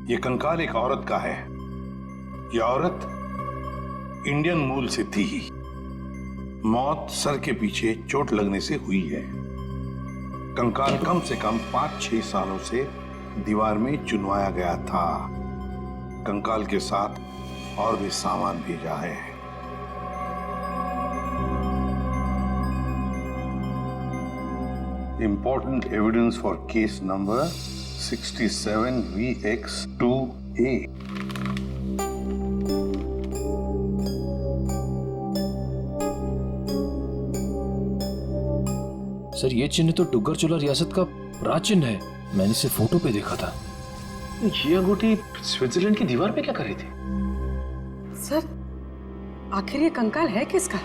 ये कंकाल एक औरत का है। ये औरत इंडियन मूल से थी ही। मौत सर के पीछे चोट लगने से हुई है। कंकाल कम से कम 5-6 सालों से दीवार में चुनवाया गया था। कंकाल के साथ और भी सामान भेजा है। Important evidence for case number 67VX2A. Sir ये चिन्ह तो डुग्गर चोला रियासत का राज चिन्ह है। मैंने इसे फोटो पे देखा था। ये अंगूठी स्विट्जरलैंड की दीवार पे क्या कर रही थी? सर आखिर ये कंकाल है किसका?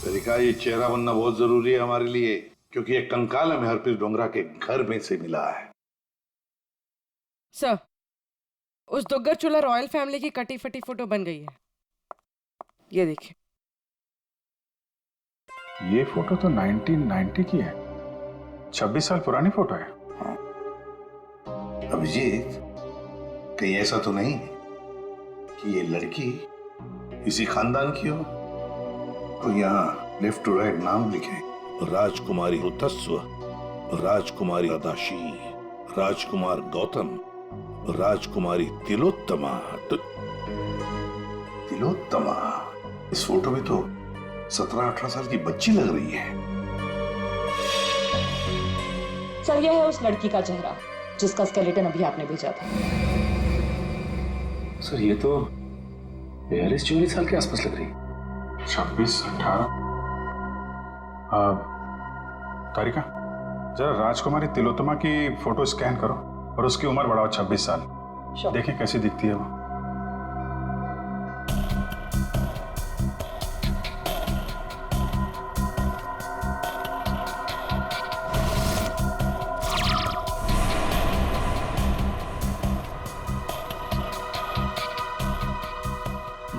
तरीका ये चेहरा बनना बहुत जरूरी है हमारे लिए, क्योंकि ये कंकाल हमें हरप्रीत डोंगरा के घर में से मिला है। सर उस दुग्गर चोला रॉयल फैमिली की कटी फटी फोटो बन गई है। ये देखिए। ये फोटो तो 1990 की है। 26 साल पुरानी फोटो है। अभिजीत, कहीं ऐसा तो नहीं कि ये लड़की इसी खानदान की हो? तो यहाँ लेफ्ट टू राइट नाम लिखे। राजकुमारी ऋतस्व, राजकुमारी अदाशी, राजकुमार गौतम, राजकुमारी तिलोत्तमा। तिलोत्तमा? इस फोटो में तो 17-18 साल की बच्ची लग रही है। सर यह है उस लड़की का चेहरा जिसका स्केलेटन अभी आपने भेजा था। सर ये तो 42-44 साल के आसपास लग रही है। 26-18। तारिका, जरा राजकुमारी तिलोत्तमा की फोटो स्कैन करो और उसकी उम्र बढ़ाओ 26 साल। देखें कैसी दिखती है वो।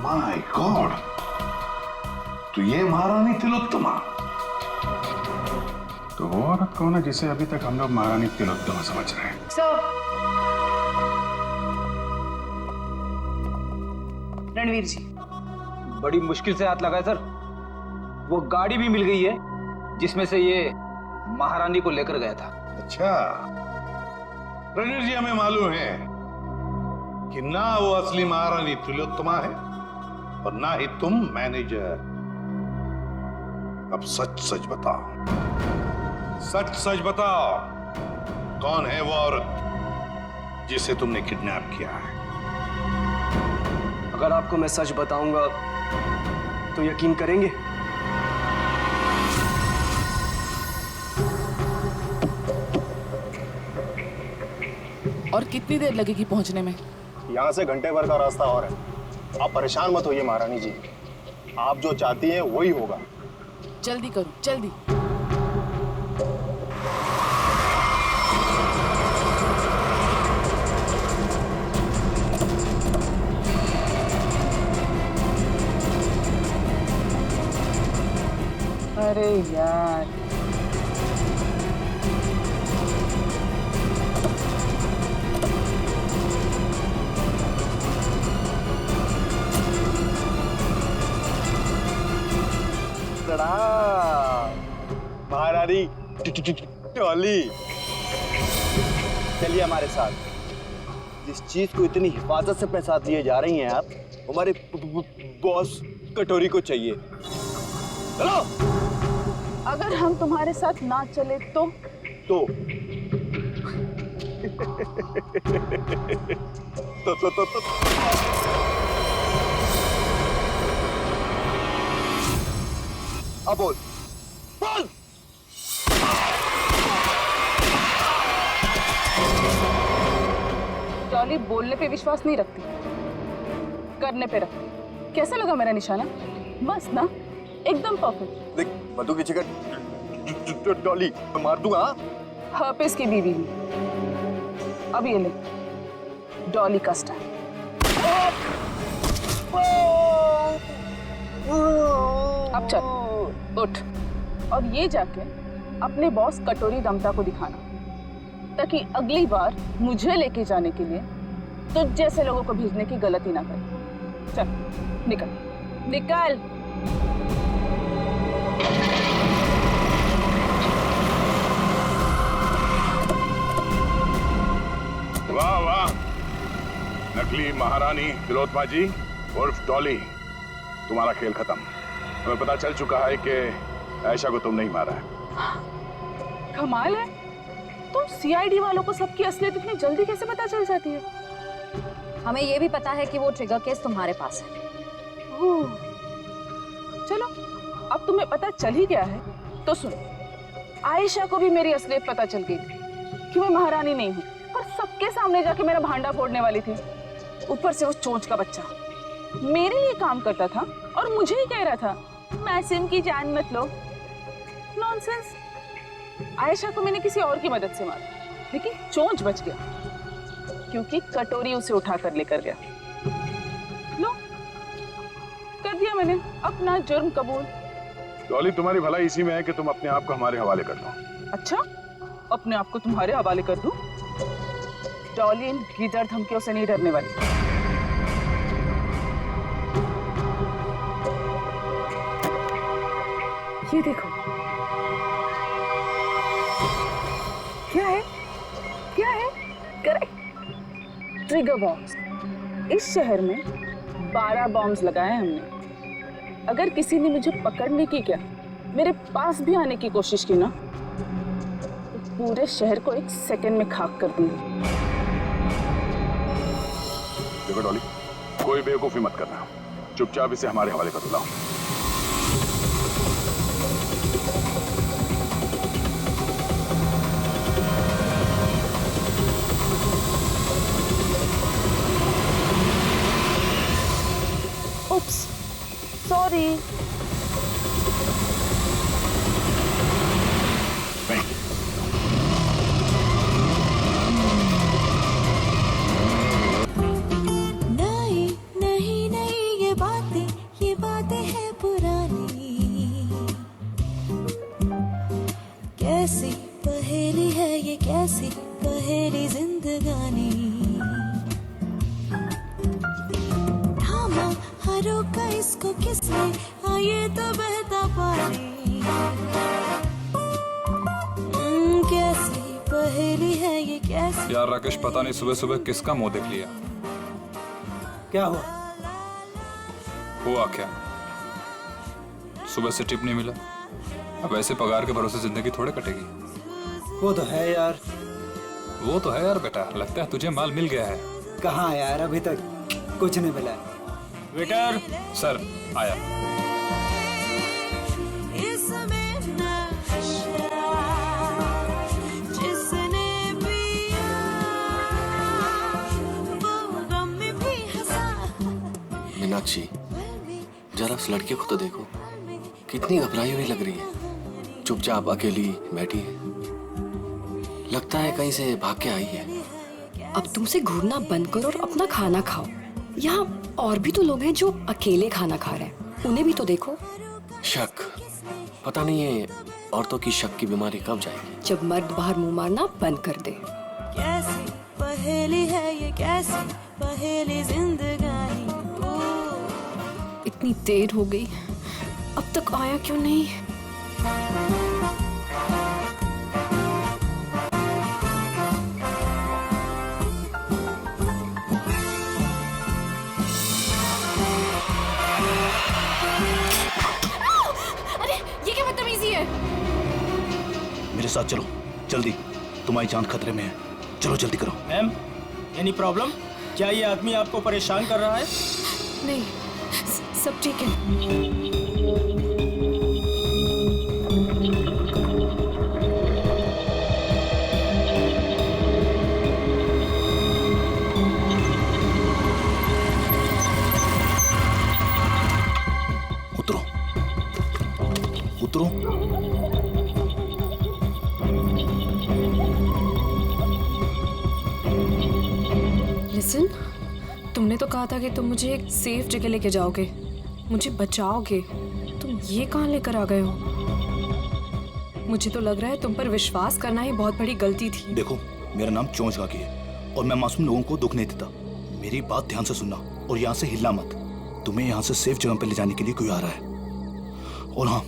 माय गॉड, तो ये महारानी तिलोत्तमा। तो वो औरत कौन है जिसे अभी तक हम लोग महारानी तिलोत्तमा समझ रहे हैं? रणवीर जी, बड़ी मुश्किल से हाथ लगा है सर। वो गाड़ी भी मिल गई है जिसमें से ये महारानी को लेकर गया था। अच्छा, रणवीर जी, हमें मालूम है कि ना वो असली महारानी तिलोत्तमा है और ना ही तुम मैनेजर। अब सच सच बताओ, सच सच बताओ, कौन है वो औरत जिसे तुमने किडनैप किया है? अगर आपको मैं सच बताऊंगा तो यकीन करेंगे? और कितनी देर लगेगी पहुंचने में? यहाँ से घंटे भर का रास्ता और है। आप परेशान मत होइए महारानी जी, आप जो चाहती हैं वही होगा। जल्दी करो, जल्दी। अरे यार, महारानी टॉली, चलिए हमारे साथ। जिस चीज को इतनी हिफाजत से अपने साथ लिए जा रही हैं आप, हमारे बॉस कटोरी को चाहिए। चलो। अगर हम तुम्हारे साथ ना चले तो? तो अब बोल बोल। टॉली बोलने पे विश्वास नहीं रखती, करने पे रखती। कैसा लगा मेरा निशाना? बस ना, एकदम परफेक्ट। देख मधु की चिकन टॉली मार दूंगा। हर्पिस की बीवी हूँ। अब ये ले डॉली का स्टाइल। अब चल उठ और ये जाके अपने बॉस कटोरी रमता को दिखाना ताकि अगली बार मुझे लेके जाने के लिए तुझ जैसे लोगों को भेजने की गलती ना करे। चल निकल निकल। वाह वाह, नकली महारानी तिलोत्तमा जी उर्फ डॉली, तुम्हारा खेल खत्म। हमें पता चल चुका है कि आयशा को तुम नहीं मारा है। कमाल है, तुम सीआईडी वालों को सबकी असलियत इतनी जल्दी कैसे पता चल जाती है? हमें ये भी पता है कि वो ट्रिगर केस तुम्हारे पास है। ओह, चलो अब तुम्हें पता चल ही गया है तो सुनो, आयशा को भी मेरी असलियत पता चल गई थी कि मैं महारानी नहीं हूँ, पर सबके सामने जाके मेरा भांडा फोड़ने वाली थी। ऊपर से वो चोंच का बच्चा मेरे लिए काम करता था और मुझे ही कह रहा था मासूम की जान मत लो। नॉनसेंस। आयशा को मैंने किसी और की मदद से मारा, लेकिन चोंच बच गया क्योंकि कटोरी उसे उठा कर लेकर गया। लो, कर दिया मैंने अपना जुर्म कबूल। डॉली, तुम्हारी भलाई इसी में है कि तुम अपने आप को हमारे हवाले कर दो। अच्छा, अपने आप को तुम्हारे हवाले कर दूं? डॉली इन गीदड़ धमकियों से नहीं डरने वाली। ये देखो, क्या है? क्या है? Correct, trigger bombs. इस शहर में 12 बॉम्ब्स लगाए हमने। अगर किसी ने मुझे पकड़ने की क्या मेरे पास भी आने की कोशिश की ना, तो पूरे शहर को 1 सेकंड में खाक कर दूंगी। देखो डॉली, कोई बेवकूफी मत करना, चुपचाप इसे हमारे हवाले कर दो। Oops, sorry. नहीं ये बातें हैं पुरानी। कैसी पहेली है ये, कैसी पहेली जिंदगानी। रोका इसको किसने, आइए तो बहता पानी। कैसी पहेली है ये, कैसी। यार राकेश, पता नहीं सुबह सुबह किसका मुंह देख लिया। क्या हुआ? हुआ क्या? सुबह से टिप नहीं मिला। अब ऐसे पगार के भरोसे जिंदगी थोड़े कटेगी। वो तो है यार। वो तो है यार बेटा, लगता है तुझे माल मिल गया है। कहाँ यार, अभी तक कुछ नहीं मिला। वेटर सर आया। जिसने पिया वो गम में भी हंसा। मीनाक्षी, जरा उस लड़के को तो देखो, कितनी घबराई हुई लग रही है। चुपचाप अकेली बैठी है, लगता है कहीं से भाग के आई है। अब तुमसे घूरना बंद करो और अपना खाना खाओ। यहाँ और भी तो लोग हैं जो अकेले खाना खा रहे हैं, उन्हें भी तो देखो। शक, पता नहीं है औरतों की शक की बीमारी कब जाएगी। जब मर्द बाहर मुंह मारना बंद कर दे। कैसी पहेली है ये, कैसी पहेली जिंदगानी। इतनी देर हो गई, अब तक आया क्यों नहीं? मेरे साथ चलो जल्दी, तुम्हारी जान खतरे में है। चलो जल्दी करो। Ma'am, any problem? क्या ये आदमी आपको परेशान कर रहा है? नहीं, सब ठीक है। उतरो, उतरो। लिसन, तुमने तो कहा था कि तुम मुझे एक सेफ जगह लेके जाओगे, मुझे बचाओगे। तुम ये कहाँ लेकर आ गए हो? मुझे तो लग रहा है तुम पर विश्वास करना ही बहुत बड़ी गलती थी। देखो, मेरा नाम चोंच गागी है और मैं मासूम लोगों को दुख नहीं देता। मेरी बात ध्यान से सुनना और यहाँ से हिलना मत। तुम्हें यहाँ से सेफ जगह पर ले जाने के लिए कोई आ रहा है। और हाँ,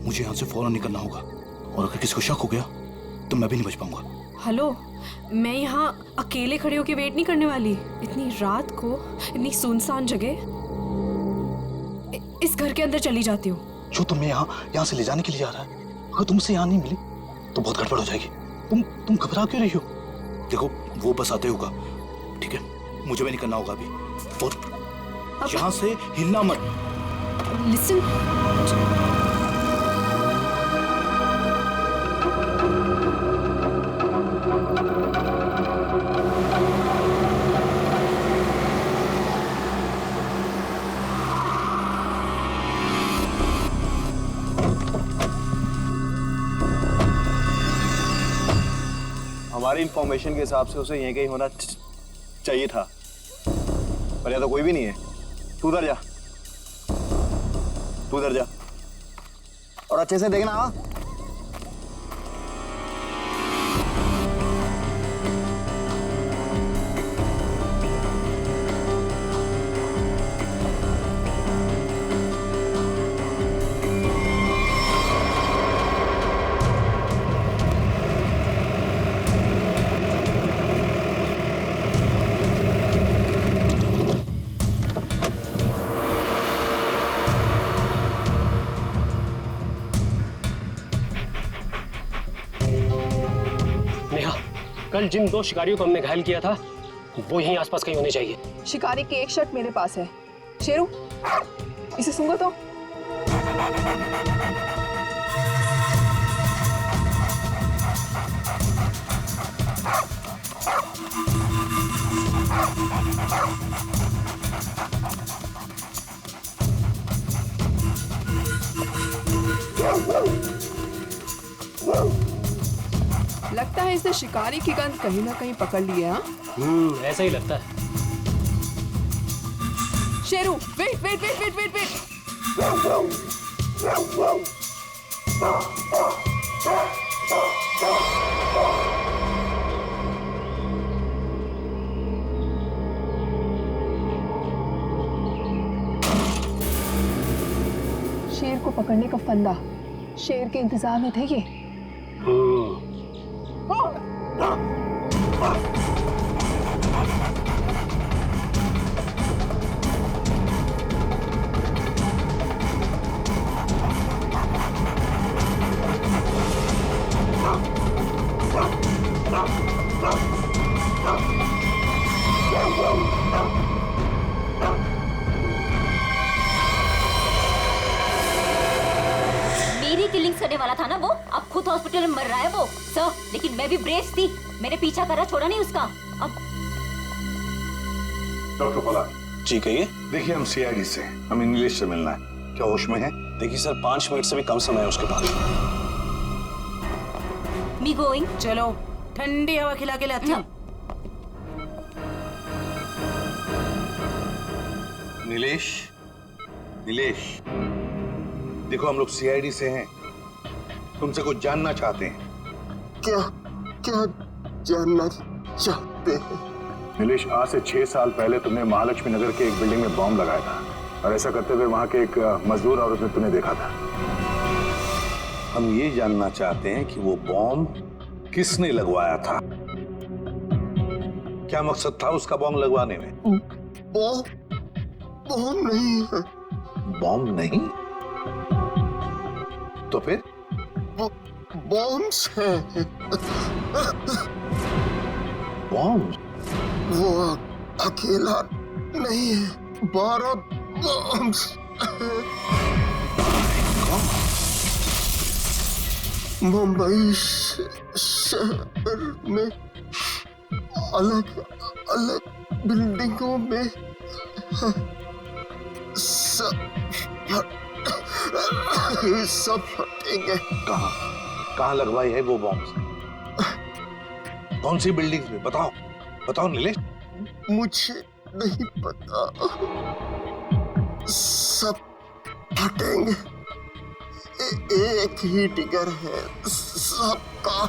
मुझे यहाँ से फौरन निकलना होगा और अगर किसी को शक हो गया तो मैं भी नहीं बच पाऊंगा। हेलो, मैं यहाँ अकेले खड़े होकर वेट नहीं करने वाली। इतनी रात को इतनी सुनसान जगह, इस घर के अंदर चली जाती हूँ। जो तुम्हें यहाँ से ले जाने के लिए आ रहा है, अगर तुमसे यहाँ नहीं मिली तो बहुत गड़बड़ हो जाएगी। तुम घबरा क्यों रही हो? देखो, वो बस आते होगा, ठीक है? मुझे भी निकलना होगा अभी और यहाँ से हिलना मत। लिसन, हमारी इंफॉर्मेशन के हिसाब से उसे यहीं कहीं होना चाहिए था, पर यहाँ तो कोई भी नहीं है। तू उधर जा, तू उधर जा और अच्छे से देखना। हाँ, कल जिन 2 शिकारियों को हमने घायल किया था वो यहीं आसपास कहीं होने चाहिए। शिकारी की एक शर्ट मेरे पास है। शेरू, इसे सूंघो तो। लगता है इसने शिकारी की गंध कहीं ना कहीं पकड़ ली है। ऐसा ही लगता है। Sheru, wait wait wait wait wait wait. शेर को पकड़ने का फंदा, शेर के इंतजार में थे ये। मेरी किलिंग्स करने वाला था ना वो, अब खुद हॉस्पिटल में मर रहा है वो सर। लेकिन मैं भी ब्रेव थी, मैंने पीछा करा, छोड़ा नहीं उसका। अब डॉक्टर पलाक जी कहिए। देखिए, हम सीआईडी से, हमें नीलेश से मिलना है। क्या होश में है? देखिए सर, 5 मिनट से भी कम समय है उसके पास। Me going. चलो, ठंडी हवा खिला के लाती हूँ। नीलेश, नीलेश, देखो हम लोग सीआईडी से हैं, तुमसे कुछ जानना चाहते हैं। क्या क्या जानना चाहते हैं? नीलेश, आज से 6 साल पहले तुमने महालक्ष्मी नगर के एक बिल्डिंग में बॉम्ब लगाया था और ऐसा करते हुए वहां के एक मजदूर औरत ने तुम्हें देखा था। हम ये जानना चाहते हैं कि वो बॉम्ब किसने लगवाया था, क्या मकसद था उसका बॉम्ब लगवाने में? बॉम्ब नहीं है। बॉम्ब नहीं तो फिर? बॉम्ब्स है। बॉम्ब? वो अकेला नहीं है, 12 बॉम्ब्स। मुंबई शहर में अलग अलग बिल्डिंगों में सब फटेंगे। कहाँ लगवाई है वो बॉम्ब? कौन सी बिल्डिंग में? बताओ बताओ नीलेश। मुझे नहीं पता, सब फटेंगे। एक ही ट्रिगर है सबका।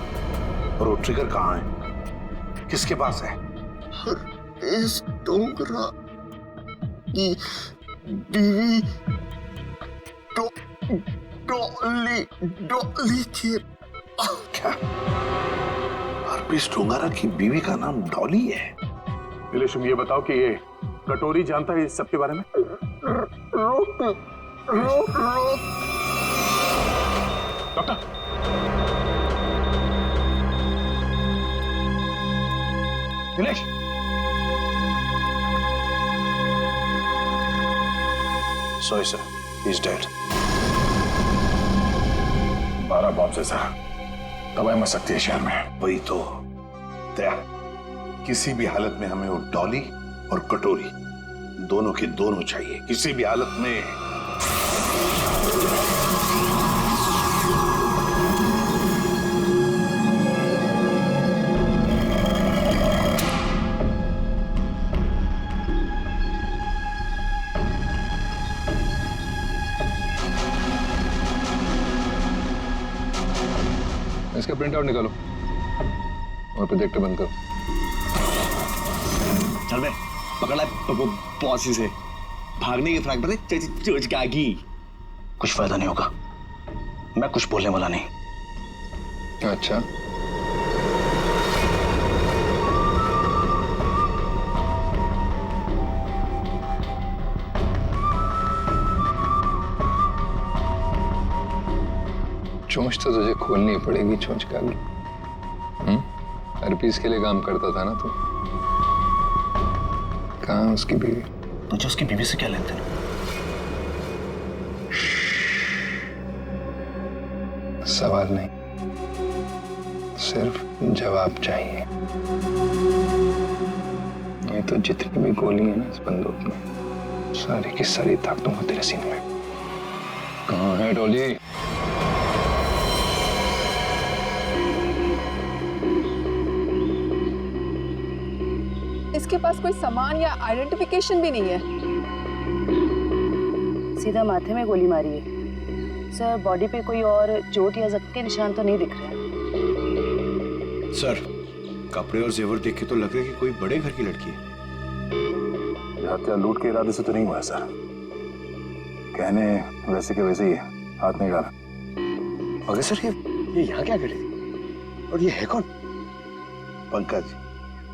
और वो ट्रिगर कहाँ है? किसके पास है? इस डोंगरा की बीवी डॉली थी। क्या हरप्रीत डोंगरा की बीवी का नाम डॉली है? नीलेश, तुम ये बताओ कि ये कटोरी जानता है इस सब के बारे में? रोक doctor, Nilesh, sorry sir, he is dead. 12 bomb से सर, तबाही मच सकती है शहर में। वही तो दया, किसी भी हालत में हमें वो डॉली और कटोरी दोनों के दोनों चाहिए, किसी भी हालत में। इसका प्रिंट आउट निकालो और प्रोजेक्टर बंद करो। चल बे, पकड़ा पॉसी से भागने की फ्रैक पर चोच के आगी। कुछ फायदा नहीं होगा, मैं कुछ बोलने वाला नहीं। अच्छा, चोंच तो तुझे खोलनी पड़ेगी, चोंच का भी। हरपीस के लिए काम करता था ना तू? कहाँ उसकी बीवी? तुझे उसकी बीवी से क्या लेन देन? सवाल नहीं, सिर्फ जवाब चाहिए। नहीं तो जितनी भी गोली है ना इस बंदूक में, सारी की सारी दाग दूंगा तेरे सीने में। कहाँ है डॉली? इसके पास कोई सामान या आइडेंटिफिकेशन भी नहीं है। सीधा माथे में गोली मारी है सर। बॉडी पे कोई और चोट या जख्म के निशान तो नहीं दिख रहे। सर, कपड़े और जेवर देख के तो लग रहा है कि कोई बड़े घर की लड़की है। हत्या लूट के इरादे से तो नहीं हुआ है सर। कहने वैसे के वैसे ही है, हाथ निकाल। मगर सर ये यहाँ क्या कर रही थी? और ये है कौन? पंकज,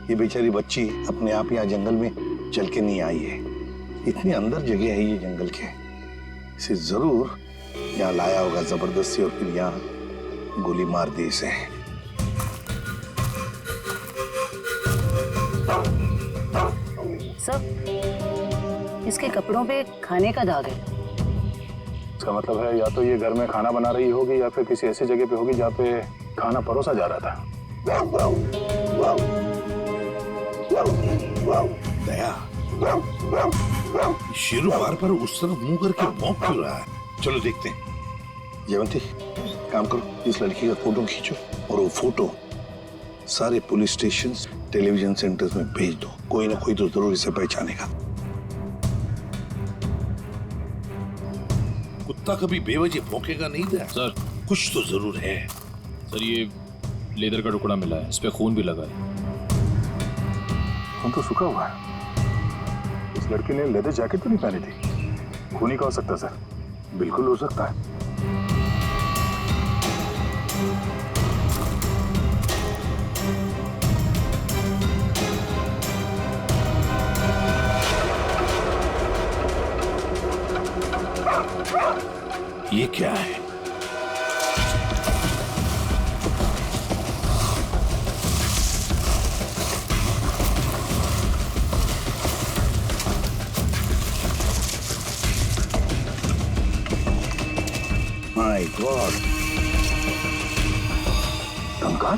ये बेचारी बच्ची अपने आप यहाँ जंगल में चल के नहीं आई है। इतनी अंदर जगह है ये जंगल के, इसे जरूर यहाँ लाया होगा जबरदस्ती और फिर यहाँ गोली मार दी इसे। सर, इसके कपड़ों पे खाने का दाग है। इसका मतलब है या तो ये घर में खाना बना रही होगी या फिर किसी ऐसी जगह पे होगी जहाँ पे खाना परोसा जा रहा था। दया, शेरू बार बार उस तरफ मुंह करके भौंक क्यों रहा है? चलो देखते हैं। जयवंती, काम करो, इस लड़की का फोटो खींचो और वो फोटो सारे पुलिस स्टेशन, टेलीविजन सेंटर्स में भेज दो। कोई ना कोई तो जरूर इसे पहचानेगा। कुत्ता कभी बेवजह भौंकेगा नहीं था सर। कुछ तो जरूर है सर। ये लेदर का टुकड़ा मिला है, इस पे खून भी लगा है। खून तो सूखा हुआ है। इस लड़की ने लेदर जैकेट तो नहीं पहनी थी। खूनी का हो सकता सर? बिल्कुल हो सकता है। ये क्या है? माय गॉड, कंकाल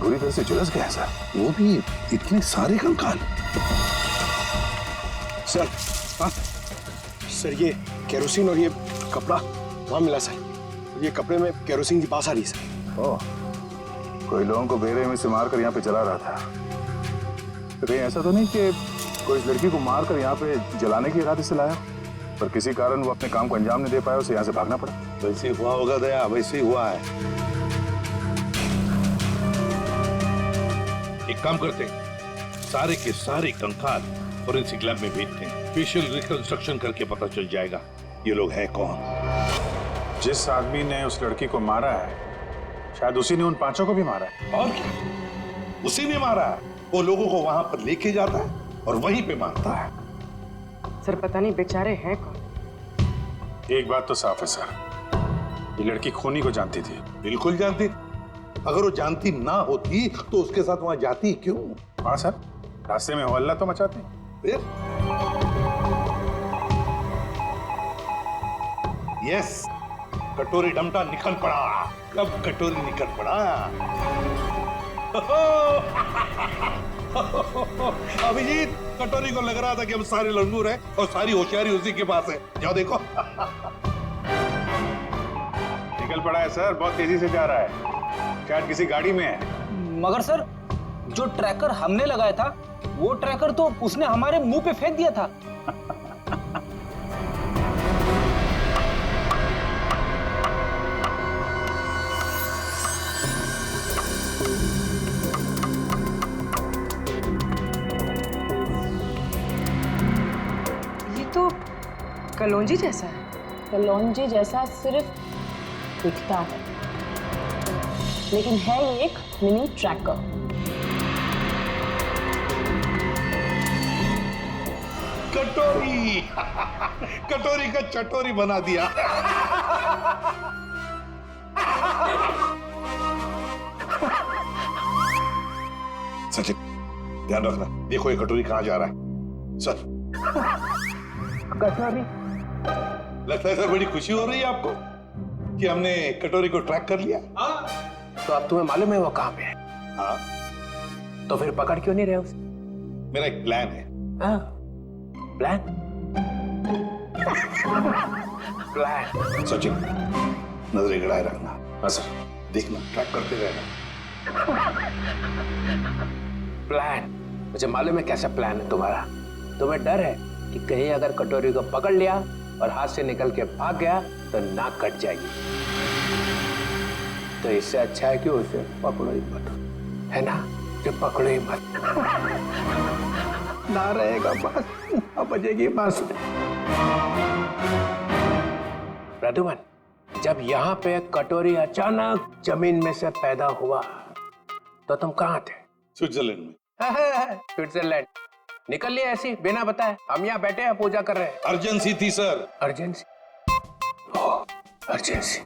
बुरी तरह से झुलस गया सर। वो भी इतने सारे कंकाल। सर, हाँ सर, ये केरोसिन और ये कपड़ा वहां मिला सर। ये कपड़े में केरोसिन की पास आ रही है सर। ओह, कोई लोगों को बेरे में से मारकर यहाँ पे चला रहा था। तो कहीं ऐसा तो नहीं कि कोई इस लड़की को मारकर यहाँ पे जलाने के इरादे से लाया, पर किसी कारण वो अपने काम को अंजाम नहीं दे पाया, उसे यहाँ से भागना पड़ा। वैसे हुआ होगा दया, वैसे ही हुआ है। एक काम करते हैं, सारे के सारे कंकाल फोरेंसिक लैब में भेजते हैं। फेशियल रिकंस्ट्रक्शन करके पता चल जाएगा ये लोग है कौन। जिस आदमी ने उस लड़की को मारा है शायद उसी ने उन पांचों को भी मारा है। और क्या, उसी ने मारा है। वो लोगों को वहां पर लेके जाता है और वहीं पे मारता है। सर पता नहीं बेचारे हैं कौन। एक बात तो साफ है सर, ये लड़की खूनी को जानती थी। बिल्कुल जानती थी। अगर वो जानती ना होती तो उसके साथ वहां जाती क्यों? हाँ सर, रास्ते में हल्ला तो मचाते। यस, कटोरी डमटा निकल पड़ा। कब कटोरी निकल पड़ा? अभिजीत, कटोरी को लग रहा था कि हम सारे लंगूर हैं और सारी होशियारी उसी के पास है। जाओ देखो। निकल पड़ा है सर, बहुत तेजी से जा रहा है, शायद किसी गाड़ी में है। मगर सर, जो ट्रैकर हमने लगाया था वो ट्रैकर तो उसने हमारे मुंह पे फेंक दिया था। ये तो कलौंजी जैसा है। कलौंजी जैसा सिर्फ दिखता है, लेकिन है ये एक मिनी ट्रैकर। कटोरी कटोरी का चटोरी बना दिया। सचिन, ध्यान रखना, देखो ये कटोरी कहां जा रहा है। सर, कटोरी? लगता है सर बड़ी खुशी हो रही है आपको कि हमने कटोरी को ट्रैक कर लिया। तो अब तुम्हें मालूम है वो कहाँ पे है? हाँ। तो फिर पकड़ क्यों नहीं रहे उसे? मेरा एक प्लान है। हाँ, प्लान? प्लान? सचिन, नजरें गड़ाए रखना। हाँ सर, देखना, ट्रैक करते रहना। प्लान? मुझे मालूम है कैसा प्लान है तुम्हारा। तुम्हें डर है कि कहीं अगर कटोरी को पकड़ लिया और हाथ से निकल के भाग गया तो नाक कट जाएगी। तो इससे अच्छा है कि उसे पकड़ो ही मत, है ना? कि पकड़ो ही मत। ना रहेगा बस, ना बजेगी बस। प्रद्युमन, जब यहाँ पे कटोरी अचानक जमीन में से पैदा हुआ तो तुम कहाँ थे? स्विट्जरलैंड में। स्विट्जरलैंड निकल लिया ऐसी बिना बताए? हम यहाँ बैठे हैं, पूजा कर रहे हैं। अर्जेंसी थी सर। अर्जेंसी? अर्जेंसी।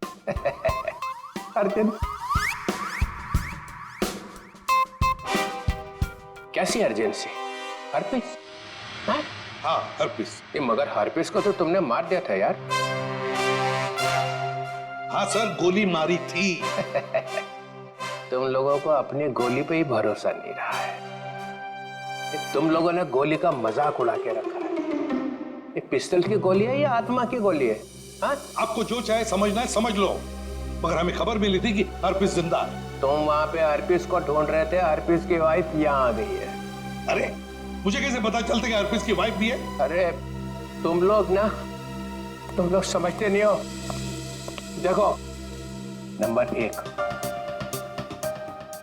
अर्जेंसी कैसी अर्जेंसी? हर्पिस? हाँ, हर्पिस। मगर हर्पिस को तो तुमने मार दिया था यार। हाँ सर, गोली मारी थी। तुम लोगों को अपनी गोली पे ही भरोसा नहीं रहा है। तुम लोगों ने गोली का मजाक उड़ा के रखा है। ये पिस्टल की गोली है या आत्मा की गोली है? हाँ? आपको जो चाहे समझना है समझ लो, मगर हमें खबर मिली थी कि हर्पिस जिंदा है। तुम वहाँ पे हर्पिस को ढूंढ रहे थे, हर्पिस की वाइफ यहाँ आ गई है। अरे मुझे कैसे पता चलता कि हर्पिस की वाइफ भी है? अरे तुम लोग समझते नहीं हो। देखो, नंबर 1,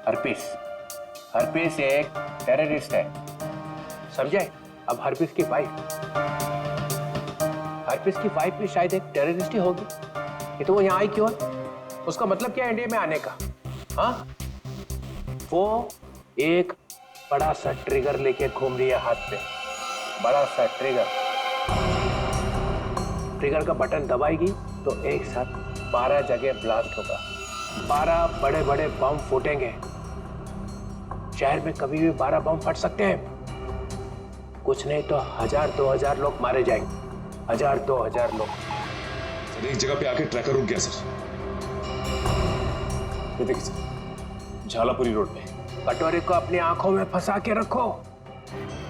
हर्पिस एक टेररिस्ट है, समझे? अब हर्पिस की वाइफ भी शायद एक टेररिस्ट ही होगी। ये तो वो यहाँ आई क्यों है? उसका मतलब क्या है इंडिया में आने का? हाँ, वो एक बड़ा सा ट्रिगर लेके घूम रही है हाथ पे। बड़ा सा ट्रिगर का बटन दबाएगी तो एक साथ 12 जगह ब्लास्ट होगा। 12 बड़े बड़े बम फूटेंगे। शहर में कभी भी 12 बम फट सकते हैं। कुछ नहीं तो 1000-2000 लोग मारे जाएंगे। 1000-2000 लोग। सर, एक जगह पे आके ट्रैकर रुक गया सर। ये देखिए सर, झालापुरी रोड पे। कटोरी को अपनी आंखों में फंसा के रखो,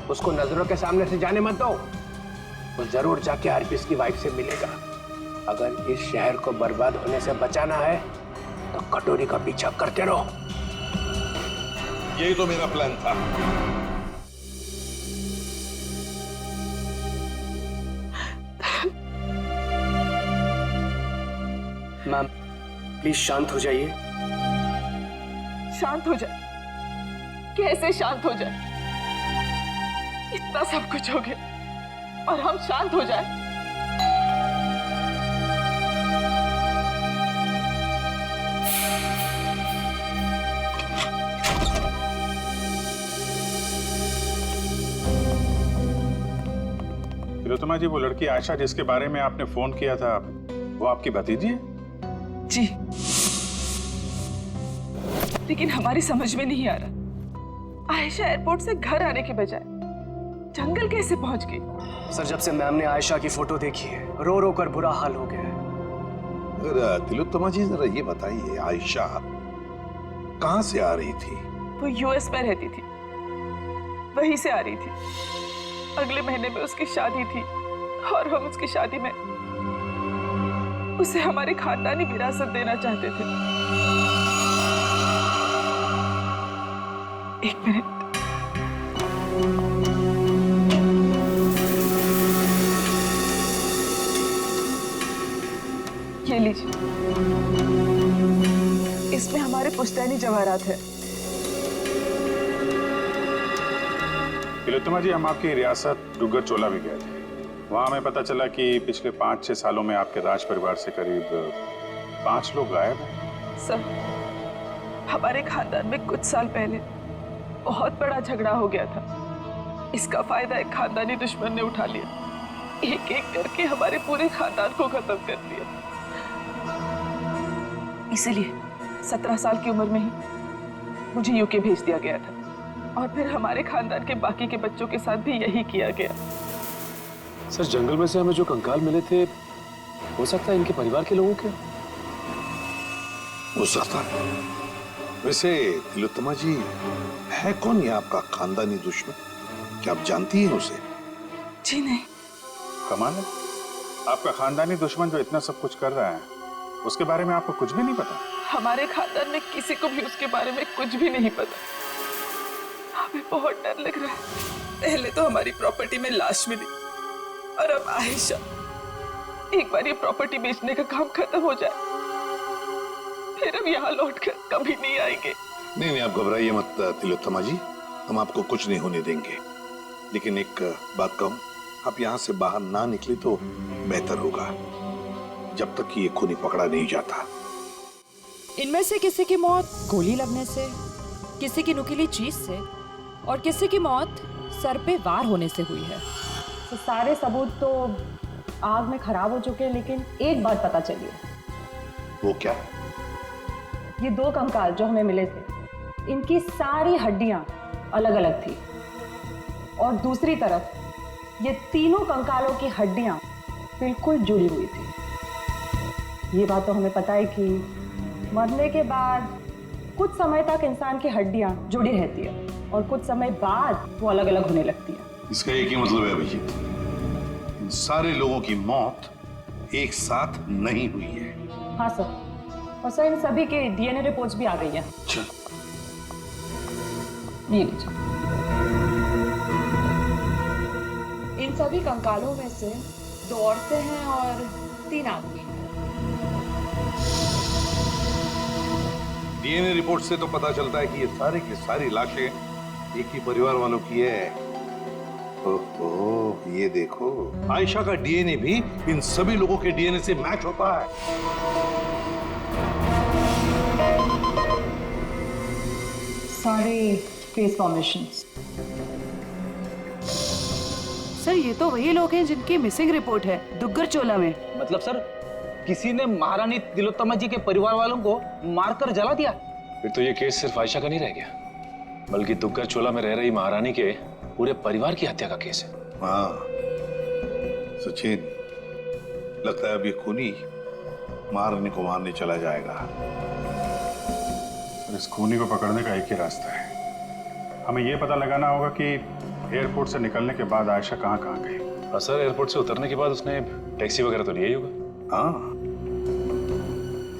उसको नजरों के सामने से जाने मत दो। वो जरूर जाके हर्पिस की वाइफ से मिलेगा। अगर इस शहर को बर्बाद होने से बचाना है तो कटोरी का पीछा करते रहो। यही तो मेरा प्लान था। मैम, प्लीज शांत हो जाइए। शांत हो जाए। कैसे शांत हो जाए? इतना सब कुछ हो गया और हम शांत हो जाए? तिलोत्तमा जी, वो लड़की आयशा जिसके बारे में आपने फोन किया था, वो आपकी भतीजी है? जी, लेकिन हमारी समझ में नहीं आ रहा, आयशा एयरपोर्ट से घर आने के बजाय जंगल कैसे पहुंच गई? सर, जब से मैम ने आयशा की फोटो देखी है, रो रो कर बुरा हाल हो गया है। तिलोत्तमा जी, जरा ये बताइए, आयशा कहाँ से आ रही थी? वो यूएस में रहती थी, वहीं से आ रही थी। अगले महीने में उसकी शादी थी और हम उसकी शादी में उसे हमारी खानदानी विरासत देना चाहते थे। एक मिनट, ये लीजिए, इसमें हमारे पुश्तैनी जवाहरात है। तिलोत्तमा जी, हम आपकी रियासत डुग्गर चोला भी गए थे। वहाँ हमें पता चला कि पिछले 5-6 सालों में आपके राज परिवार से करीब 5 लोग गायब हैं। सर, हमारे खानदान में कुछ साल पहले बहुत बड़ा झगड़ा हो गया था। इसका फायदा एक खानदानी दुश्मन ने उठा लिया। एक एक करके हमारे पूरे खानदान को खत्म कर दिया। इसीलिए 17 साल की उम्र में ही मुझे यूके भेज दिया गया था और फिर हमारे खानदान के बाकी के बच्चों के साथ भी यही किया गया। सर, जंगल में से हमें जो कंकाल मिले थे, हो सकता है इनके परिवार के लोगों के? हो सकता है। वैसे तिलोत्तमा जी, है कौन ये आपका खानदानी दुश्मन? क्या आप जानती हैं उसे? जी नहीं। कमाल है, आपका खानदानी दुश्मन जो इतना सब कुछ कर रहा है, उसके बारे में आपको कुछ भी नहीं पता? हमारे खानदान में किसी को भी उसके बारे में कुछ भी नहीं पता। हमें बहुत डर लग रहा है। पहले तो हमारी प्रॉपर्टी में लाश मिली और अब आयशा। एक बार ये प्रॉपर्टी बेचने का काम खत्म हो जाए, फिर हम यहाँ लौटकर कभी नहीं आएंगे। नहीं, आप घबराइए मत तिलोत्तमा जी, हम आपको कुछ नहीं होने देंगे। लेकिन एक बात कहूं, आप यहाँ से बाहर ना निकले तो बेहतर होगा, जब तक कि ये खूनी पकड़ा नहीं जाता। इनमें से किसी की मौत गोली लगने से, किसी की नुकीली चीज से और किसी की मौत सर पे वार होने से हुई है। तो सारे सबूत तो आग में खराब हो चुके हैं, लेकिन एक बात पता चली है। वो क्या? ये 2 कंकाल जो हमें मिले थे, इनकी सारी हड्डियां अलग अलग थी और दूसरी तरफ ये तीनों कंकालों की हड्डियां बिल्कुल जुड़ी हुई थी। ये बात तो हमें पता है कि मरने के बाद कुछ समय तक इंसान की हड्डियां जुड़ी रहती है और कुछ समय बाद वो अलग अलग होने लगती है। इसका एक ही मतलब है अभिजीत, इन सारे लोगों की मौत एक साथ नहीं हुई है। हाँ सर, और सर इन सभी के डीएनए रिपोर्ट्स भी आ गई हैं। ये लीजिए। इन सभी कंकालों में से 2 औरतें हैं और 3 आदमी। डीएनए रिपोर्ट से तो पता चलता है कि ये सारे की सारी लाशें एक ही परिवार वालों की है। ओहो, ये देखो, आयशा का डीएनए भी इन सभी लोगों के डीएनए से मैच होता है। सारे फेस फॉर्मेशंस। सर, ये तो वही लोग हैं जिनकी मिसिंग रिपोर्ट है दुग्गर चोला में। मतलब सर, किसी ने महारानी तिलोत्तमा जी के परिवार वालों को मारकर जला दिया? फिर तो ये केस सिर्फ आयशा का नहीं रह गया, बल्कि दुग्गर चोला में रह रही महारानी के पूरे परिवार की हत्या का केस है। हाँ सचिन, लगता है अब ये खूनी मारने को मारने चला जाएगा। इस खूनी को पकड़ने का एक ही रास्ता है, हमें यह पता लगाना होगा कि एयरपोर्ट से निकलने के बाद आयशा कहाँ कहाँ गई। हाँ सर, एयरपोर्ट से उतरने के बाद उसने टैक्सी वगैरह तो लिया ही होगा। हाँ,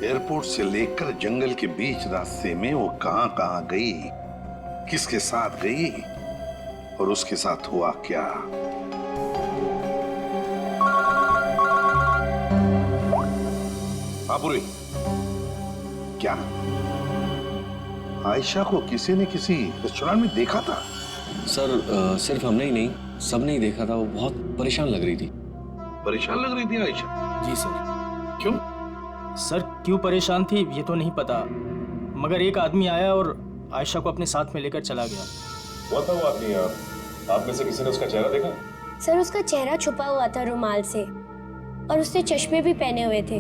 एयरपोर्ट से लेकर जंगल के बीच रास्ते में वो कहाँ कहाँ गई, किसके साथ गई और उसके साथ हुआ क्या। हाँ पूरी, क्या? आयशा को किसी ने किसी रेस्टोरेंट में देखा था? सर सिर्फ हमने ही नहीं, सबने ही देखा था। वो बहुत परेशान लग रही थी। परेशान लग रही थी आयशा? जी सर। क्यों? सर क्यों परेशान थी ये तो नहीं पता, मगर एक आदमी आया और आयशा को अपने साथ में लेकर चला गया। वो था वो आदमी। आप में से किसी ने उसका चेहरा देखा? सर उसका चेहरा छुपा हुआ था रुमाल से और उसने चश्मे भी पहने हुए थे।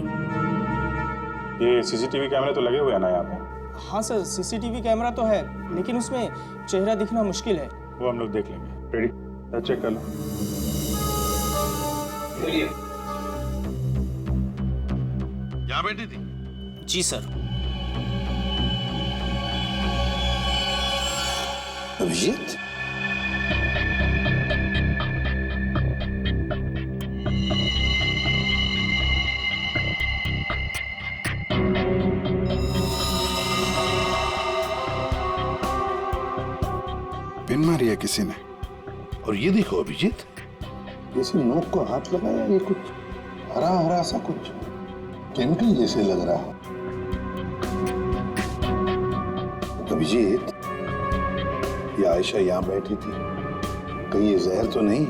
ये सीसीटीवी कैमरे तो लगे हुए हैं ना यहाँ पे? हाँ सर, सीसीटीवी कैमरा तो है, लेकिन उसमें चेहरा दिखना मुश्किल है। वो हम लोग देख लेंगे। रेडी? चेक कर लो। यहाँ बैठी थी? जी सर। अभिजीत? पिन मारी है किसी ने। और ये देखो अभिजीत, जैसे नोक को हाथ लगाया, ये कुछ हरा हरा सा कुछ केमिकल जैसे लग रहा है। अभिजीत, ये आयशा यहाँ बैठी थी, कहीं ये जहर तो नहीं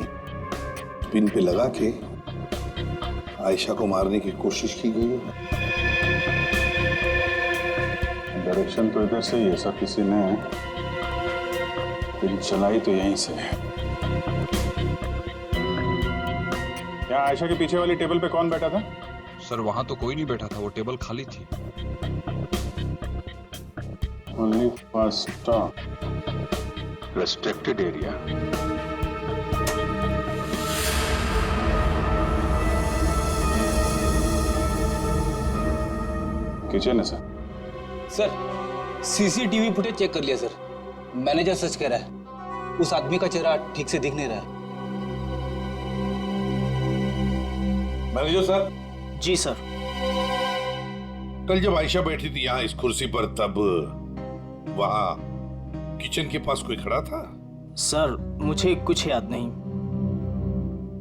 पिन पे लगा के आयशा को मारने की कोशिश की गई है? डायरेक्शन तो इधर से ही है सर, किसी ने पिन चलाई तो यहीं से है। यहाँ आयशा के पीछे वाली टेबल पे कौन बैठा था? सर वहां तो कोई नहीं बैठा था, वो टेबल खाली थी। Only first stop. Restricted area. Kitchen है sir. Sir CCTV footage check कर लिया सर। मैनेजर सच कह रहा है, उस आदमी का चेहरा ठीक से दिख नहीं रहा है। Manager sir. जी सर। कल जब आयशा बैठी थी यहाँ इस कुर्सी पर, तब वहां किचन के पास कोई खड़ा था? सर मुझे कुछ याद नहीं।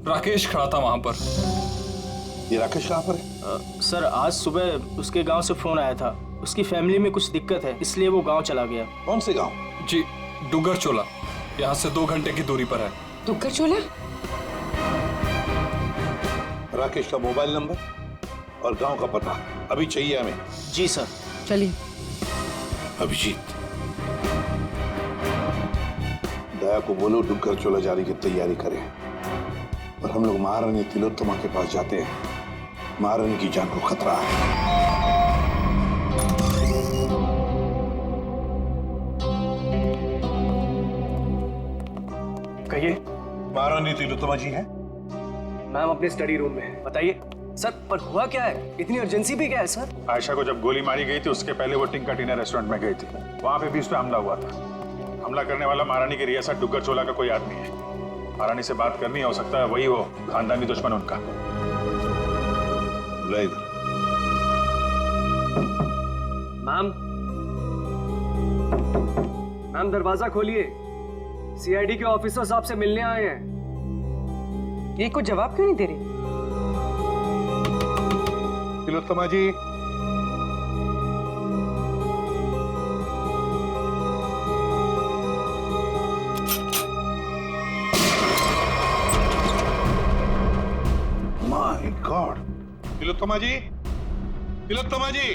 राकेश खड़ा था वहां पर। ये राकेश कहाँ पर है? सर आज सुबह उसके गांव से फोन आया था, उसकी फैमिली में कुछ दिक्कत है, इसलिए वो गांव चला गया। कौन से गांव? जी डुगर चोला, यहाँ से 2 घंटे की दूरी पर है। डुगर चोला? राकेश का मोबाइल नंबर और गांव का पता अभी चाहिए हमें। जी सर। चलिए। अभिजीत, दया को बोलो डुगर चोला जाने की तैयारी करें, और हम लोग महारानी तिलोत्तमा के पास जाते हैं। महारानी की जान को खतरा है। कहिए। महारानी तिलोत्तमा जी हैं? मैम अपने स्टडी रूम में है। बताइए सर, पर हुआ क्या है? इतनी अर्जेंसी भी क्या है सर? आयशा को जब गोली मारी गई थी उसके पहले वो टिंका टीना रेस्टोरेंट में गई थी, वहां पे भी उस पर हमला हुआ था। हमला करने वाला महारानी की रियासत डुगर चोला का कोई आदमी है। महारानी से बात करनी हो सकता है वही हो खानदानी दुश्मन उनका। मैम दरवाजा खोलिए, सीआईडी के ऑफिसर साहब से मिलने आए हैं। ये कुछ जवाब क्यों नहीं दे रही? तिलोत्तमा जी, माय गॉड। तिलोत्तमा जी, तिलोत्तमा जी।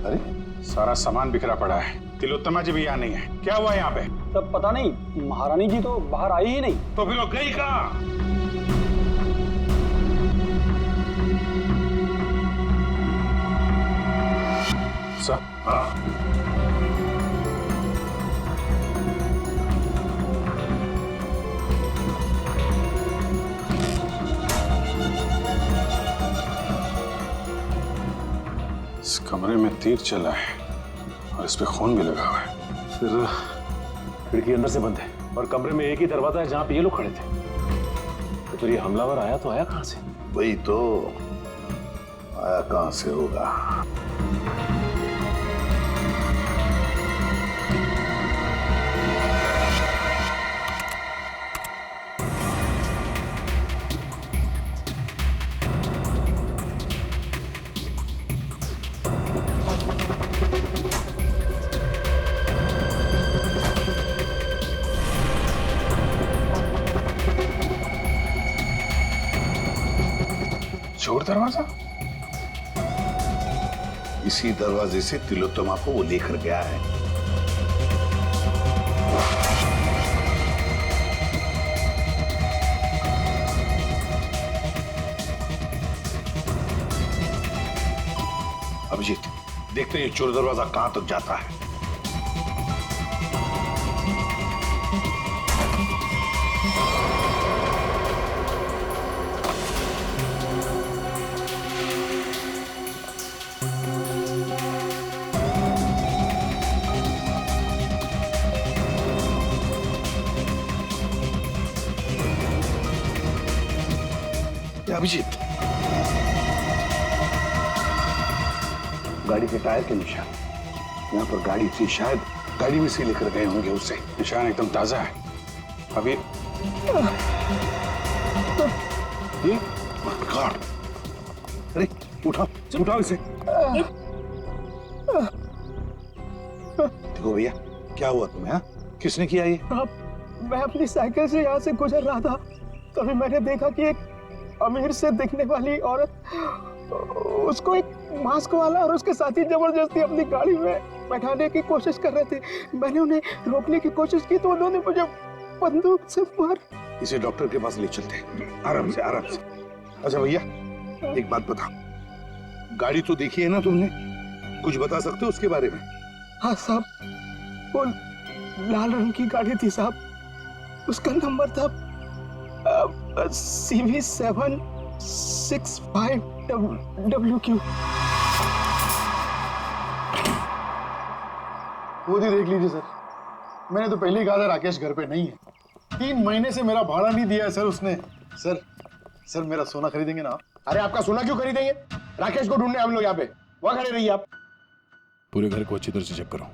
अरे सारा सामान बिखरा पड़ा है, तिलोत्तमा जी भी यहाँ नहीं है। क्या हुआ यहाँ पे? तब पता नहीं, महारानी जी तो बाहर आई ही नहीं। तो फिर वो गई कहाँ? इस कमरे में तीर चला है और इस पे खून भी लगा हुआ है। फिर खिड़की अंदर से बंद है और कमरे में एक ही दरवाजा है जहां पे ये लोग खड़े थे। तो फिर ये हमलावर आया तो आया कहां से? वही तो, आया कहां से होगा? चोर दरवाजा? इसी दरवाजे से तिलोत्तमा को वो लेकर गया है। अभिजीत, देखते हैं ये चोर दरवाजा कहां तक जाता है। अभिजीत, गाड़ी के टायर के निशान यहाँ पर गाड़ी थी, शायद गाड़ी में से लेकर गए होंगे उसे। निशान एकदम ताजा है। अभी ये गार्ड, अरे उठाओ उठाओ इसे। देखो भैया, क्या हुआ तुम्हें? हाँ, किसने किया ये? मैं अपनी साइकिल से यहाँ से गुजर रहा था, तभी मैंने देखा कि एक अमीर से दिखने वाली औरत, उसको एक मास्क वाला और उसके साथी जबरदस्ती अपनी गाड़ी में बैठाने की कोशिश कर रहे थे। मैंने उन्हें रोकने की कोशिश की तो उन्होंने मुझे बंदूक से मार। इसे डॉक्टर के पास ले चलते हैं, आराम से आराम से। अच्छा भैया, एक बात बता, गाड़ी तो देखी है ना तुमने, कुछ बता सकते हो उसके बारे में? हाँ साहब, वो लाल रंग की गाड़ी थी साहब, उसका नंबर था CV765WQ। खुद ही देख लीजिए सर, मैंने तो पहले ही कहा था राकेश घर पे नहीं है। 3 महीने से मेरा भाड़ा नहीं दिया है सर उसने। सर मेरा सोना खरीदेंगे ना आप? अरे आपका सोना क्यों खरीदेंगे? राकेश को ढूंढने हम लोग यहाँ पे, वहां खड़े रहिए आप। पूरे घर को अच्छी तरह से चेक करो।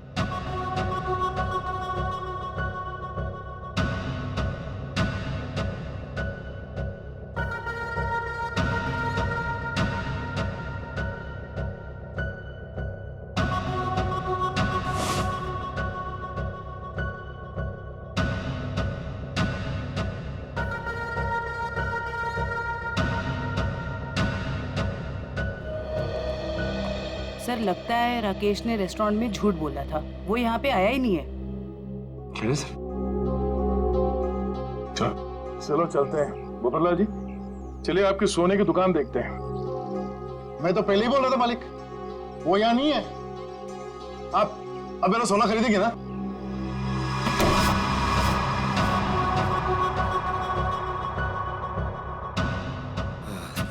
सर, लगता है राकेश ने रेस्टोरेंट में झूठ बोला था, वो यहाँ पे आया ही नहीं है। क्या सर? चलो चलते हैं। गोपाललाल जी, चलिए आपकी सोने की दुकान देखते हैं। मैं तो पहले ही बोल रहा था मालिक, वो यहाँ नहीं है। आप अब मेरा सोना खरीदेंगे ना?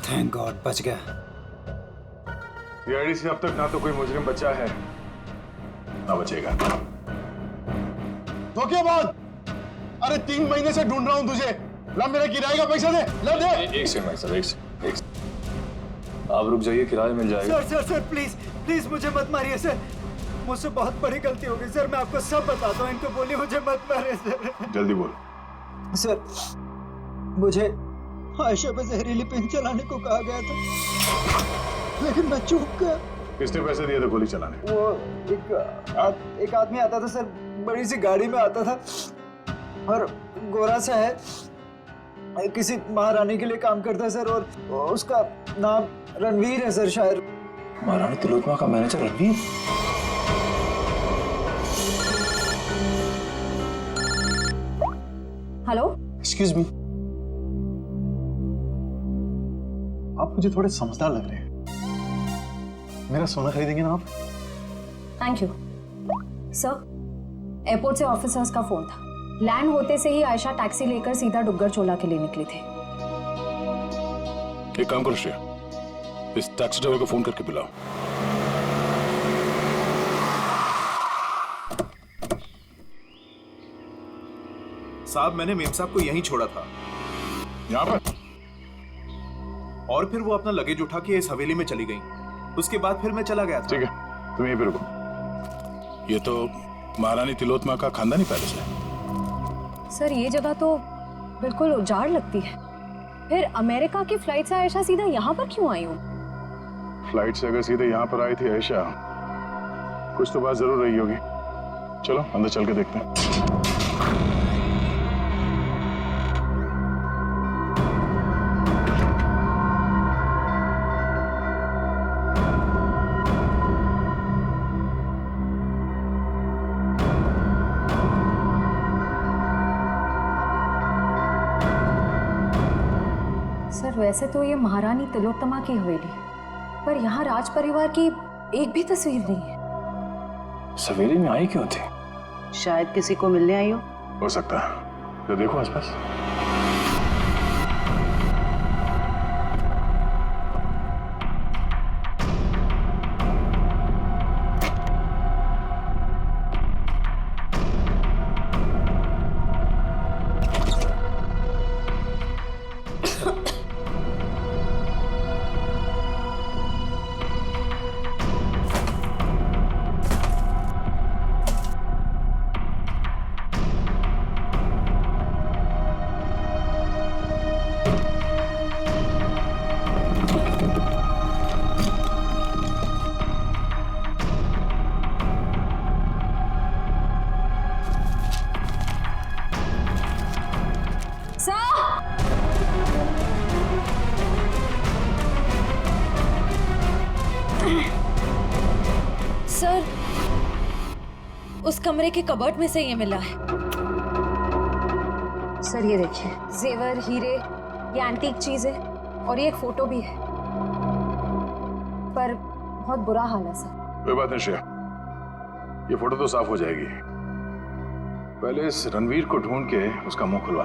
थैंक गॉड, बच गया। ये आईडी से अब तक ना तो कोई मुजरिम बचा है ना बचेगा। धोखेबाज! अरे 3 महीने से ढूंढ रहा हूं तुझे। ला मेरे किराए का पैसा दे, ला दे। एक सेकंड भाई साहब, एक सेकंड। आप रुक जाइए, किराया मिल जाएगा। सर प्लीज प्लीज मुझे मत मारिए सर, मुझसे बहुत बड़ी गलती हो गई सर, मैं आपको सब बताता हूँ। इनको बोलिए मुझे मत मारिए सर। जल्दी बोल। सर, मुझे आयशा पे जहरीली पेन चलाने को कहा गया था, लेकिन मैं चूक गया। किसने पैसे दिए थे गोली चलाने? वो एक आदमी आता था सर, बड़ी सी गाड़ी में आता था और गोरा सा है, किसी महारानी के लिए काम करता है सर, और उसका नाम रणवीर है सर। शायद महारानी तिलोत्तमा का manager Ranveer? Hello, excuse me, आप मुझे थोड़े समझदार लग रहे हैं। मेरा सोना खरीदेंगे ना आप? Thank you sir. एयरपोर्ट से ऑफिसर्स का फोन था, लैंड होते से ही आयशा टैक्सी लेकर सीधा डुग्गर चोला के लिए निकली थी। एक काम करो श्रेया, इस टैक्सी ड्राइवर को फोन करके बुलाओ। साहब, मैंने मेम साहब को यहीं छोड़ा था। यहाँ पर? और फिर वो अपना लगेज उठा के इस हवेली में चली गई। उसके बाद फिर मैं चला गया था। ठीक है, तुम यहीं पे रुको। ये तो महारानी तिलोत्तमा का खानदानी पैलेस है। सर, ये जगह तो बिल्कुल उजाड़ लगती है। फिर अमेरिका की फ्लाइट से आयशा सीधा यहाँ पर क्यों आई हूँ? फ्लाइट से अगर सीधे यहाँ पर आई थी आयशा, कुछ तो बात जरूर रही होगी। चलो अंदर चल के देखते हैं। सर वैसे तो ये महारानी तिलोत्तमा की हवेली है, पर यहाँ राज परिवार की एक भी तस्वीर नहीं है। सवेरे में आई क्यों थी? शायद किसी को मिलने आई हो सकता है। तो देखो आसपास। सर, उस कमरे के कबर्ड में से ये मिला है। सर ये देखिए, जेवर, हीरे, ये एंटीक चीज है और ये एक फोटो भी है, पर बहुत बुरा हाल है सर। कोई बात नहीं श्रेया, ये फोटो तो साफ हो जाएगी। पहले इस रणवीर को ढूंढ के उसका मुंह खुलवा।